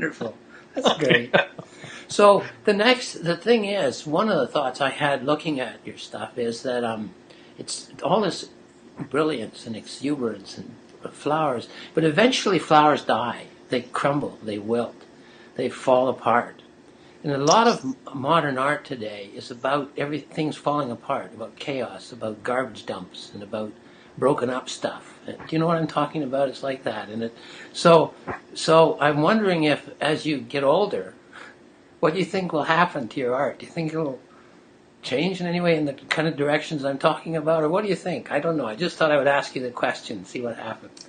wonderful. That's great. So the thing is, one of the thoughts I had looking at your stuff is that it's all this brilliance and exuberance and flowers, but eventually flowers die. They crumble, they wilt, they fall apart. And a lot of modern art today is about everything's falling apart, about chaos, about garbage dumps, and about broken up stuff. Do you know what I'm talking about? It's like that. So I'm wondering if, as you get older, what do you think will happen to your art? Do you think it'll change in any way in the kind of directions I'm talking about, or what do you think? I don't know. I just thought I would ask you the question, see what happens.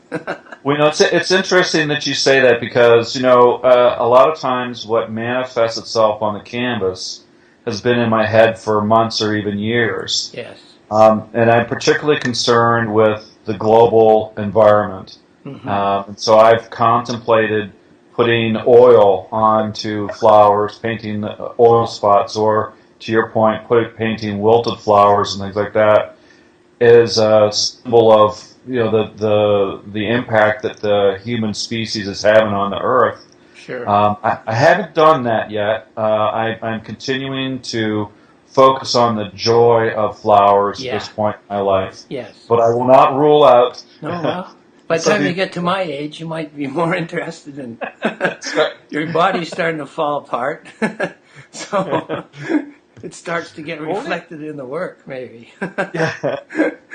Well, it's interesting that you say that because, a lot of times what manifests itself on the canvas has been in my head for months or even years. Yes. And I'm particularly concerned with the global environment. Mm-hmm. And so I've contemplated putting oil onto flowers, painting oil spots, or to your point, painting wilted flowers and things like that is a symbol of the impact that the human species is having on the earth. Sure. I haven't done that yet. I'm continuing to focus on the joy of flowers at this point in my life. Yes. But I will not rule out. No, well, by the time you get to my age, you might be more interested in your body's starting to fall apart. So it starts to get reflected in the work, maybe. Yeah.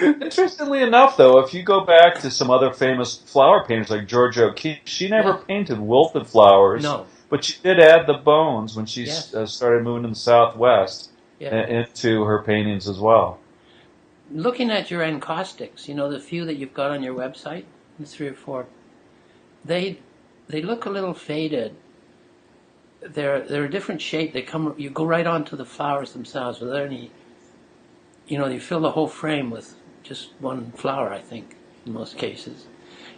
Interestingly enough, though, if you go back to some other famous flower painters like Georgia O'Keeffe, she never painted wilted flowers. No. But she did add the bones when she started moving to the Southwest into her paintings as well. Looking at your encaustics, the few that you've got on your website, the 3 or 4, they look a little faded. They're a different shape. You go right onto the flowers themselves without any. You fill the whole frame with just one flower, I think, in most cases,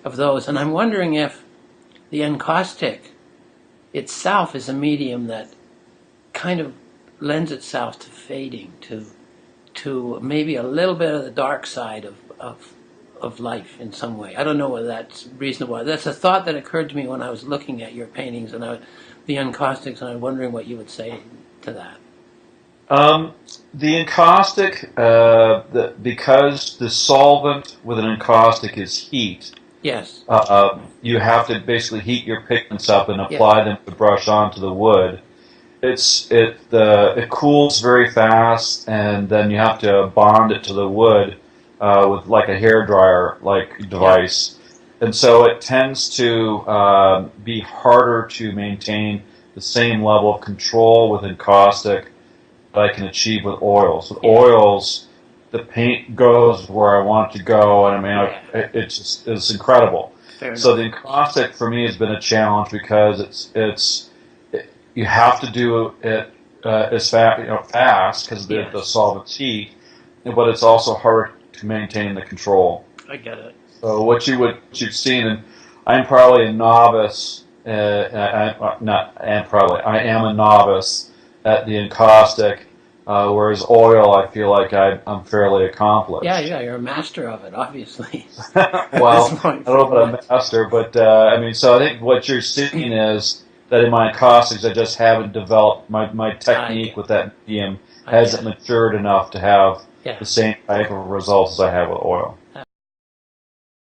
of those. And I'm wondering if the encaustic itself is a medium that kind of lends itself to fading, to maybe a little bit of the dark side of life in some way. I don't know whether that's reasonable. That's a thought that occurred to me when I was looking at your paintings and the encaustics, and I'm wondering what you would say to that. The encaustic, because the solvent with an encaustic is heat. Yes. You have to basically heat your pigments up and apply them to brush onto the wood. It cools very fast, and then you have to bond it to the wood with like a hairdryer like device, and so it tends to be harder to maintain the same level of control with encaustic that I can achieve with oils. With oils, the paint goes where I want it to go, and it's incredible. So the encaustic for me has been a challenge because you have to do it as fast because the solvent's heat, but it's also harder to maintain the control. I get it. So what you've seen, and I'm probably a novice. I am a novice at the encaustic, whereas oil, I feel like I'm fairly accomplished. Yeah, you're a master of it, obviously. Well, I don't know about a master, but so I think what you're seeing is that in my encaustics, I just haven't developed my technique with that medium hasn't matured enough to have the same type of results as I have with oil.